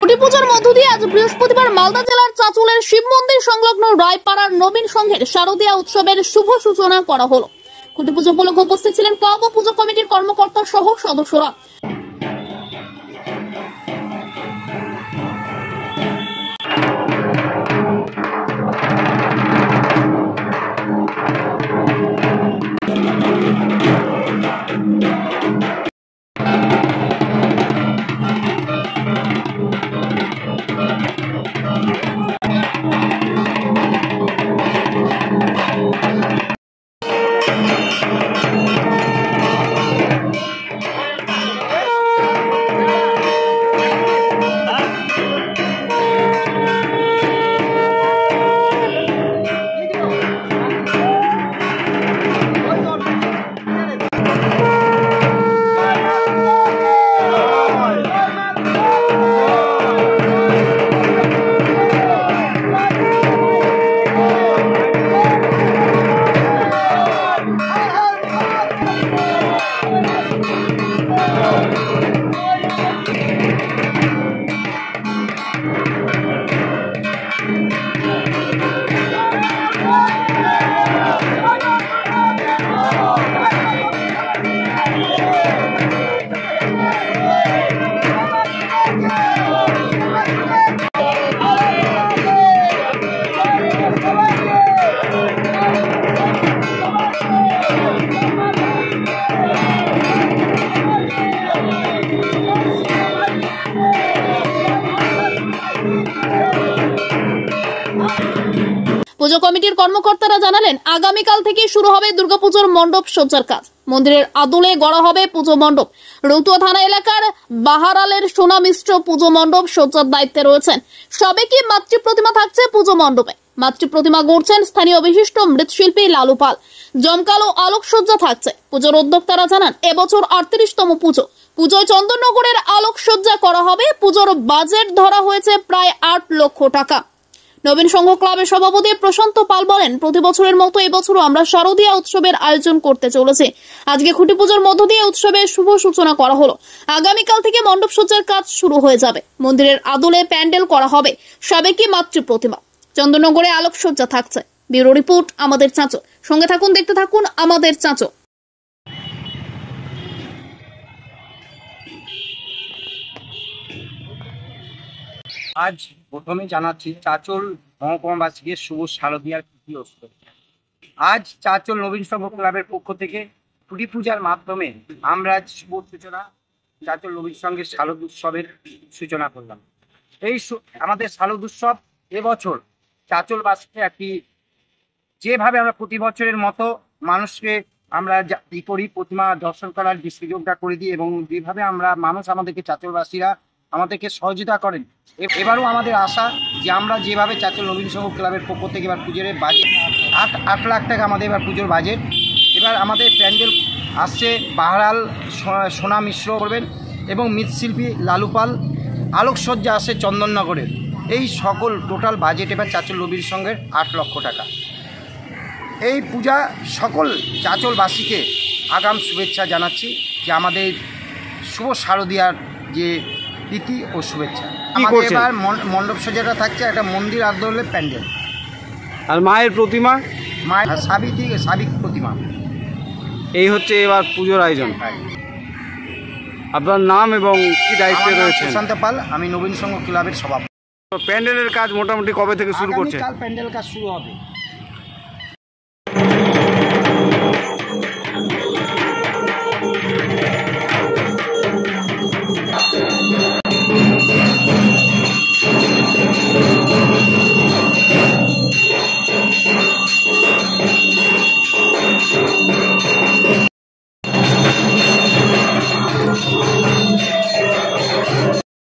ছুটি পুজোর মধ্য দিয়ে আজ বৃহস্পতিবার মালদা জেলার চাঁচলের শিব মন্দির সংলগ্ন রায়পাড়ার নবীন সংঘের শারদীয়া উৎসবের শুভ সূচনা করা হলো। ছুটি পুজো উপলক্ষে উপস্থিত ছিলেন ক্লাব ও পুজো কমিটির কর্মকর্তা সহ সদস্যরা। পুজো কমিটির কর্মকর্তারা জানালেন, আগামীকাল থেকে শুরু হবে দুর্গাপুজোর মণ্ডপ সজ্জার কাজ। মন্দিরের আদলে গড়া হবে পুজো মণ্ডপ। রৌতুয়া থানা এলাকার বাহারালের সোনা মিশ্র পুজো মণ্ডপ সজ্জার দায়িত্বে রয়েছেন। সাবেকি মাতৃ প্রতিমা থাকছে পুজো মণ্ডপে। মাতৃ প্রতিমা গড়ছেন স্থানীয় বিশিষ্ট মৃৎশিল্পী লালু পাল। জমকালো আলোকসজ্জা থাকছে। পুজোর উদ্যোক্তারা জানান, এবছর 38তম পুজো। পুজোয় চন্দননগরের আলোকসজ্জা করা হবে। পুজোর বাজেট ধরা হয়েছে প্রায় 8 লক্ষ টাকা। নবীন সংঘ ক্লাবের সভাপতি প্রশান্ত পাল বলেন, প্রতি বছরের মতো এবছরও আমরা শারদীয়া উৎসবের আয়োজন করতে চলেছি। আজকে খুঁটি পুজোর মধ্য দিয়ে উৎসবের শুভ সূচনা করা হলো। আগামীকাল থেকে মণ্ডপ সজ্জার কাজ শুরু হয়ে যাবে। মন্দিরের আদলে প্যান্ডেল করা হবে। সাবেকি মাতৃ প্রতিমা। চন্দননগরে আলোকসজ্জা থাকছে। ব্যুরো রিপোর্ট, আমাদের চাঁচল। সঙ্গে থাকুন, দেখতে থাকুন আমাদের চাঁচল। আজ প্রথমে জানাচ্ছি চাঁচল মহকুমাবাসীকে শুভ শারদীয়ার প্রীতি উৎসব। আজ চাঁচল নবীন সংঘ ক্লাবের পক্ষ থেকে ছুটি পূজার মাধ্যমে আমরা শুভ সূচনা চাঁচল নবীন সংঘের শারদ উৎসবের সূচনা করলাম। এই আমাদের শারদ উৎসব এবছর চাঁচলবাসীকে একটি যেভাবে আমরা প্রতি বছরের মতো মানুষকে আমরা করি, প্রতিমা দর্শন করার যে সুযোগটা করে দিই এবং যেভাবে আমরা মানুষ আমাদেরকে চাঁচলবাসীরা আমাদেরকে সহযোগিতা করেন, এবারও আমাদের আশা যে আমরা যেভাবে চাঁচল নবীন সংঘ ক্লাবের পক্ষ থেকে এবার পুজোর বাজেট 8 লাখ টাকা আমাদের এবার পুজোর বাজেট। এবার আমাদের প্যান্ডেল আসছে বাহারাল সোনা মিশ্র করবেন এবং মৃৎশিল্পী লালু পাল। আলোকসজ্জা আসছে চন্দননগরের। এই সকল টোটাল বাজেট এবার চাঁচল নবীন সংঘের 8 লক্ষ টাকা। এই পূজা সকল চাঁচলবাসীকে আগাম শুভেচ্ছা জানাচ্ছি যে আমাদের শুভ শারদীয়ার যে প্রীতি ও শুভেচ্ছা। আমাদের এবার মণ্ডপ সজ্জাটা থাকছে একটা মন্দির আদলে প্যান্ডেল। আর মায়ের প্রতিমা, মায়ের সাবিক প্রতিমা। এই হচ্ছে এবার পুজোর আয়োজন। আপনার নাম এবং কি দায়িত্বে রয়েছে? প্রশান্ত পাল, আমি নবীন সংঘ ক্লাবের সভাপতি। প্যান্ডেলের কাজ মোটামুটি কবে থেকে শুরু করছে? কাল প্যান্ডেল কাজ শুরু হবে।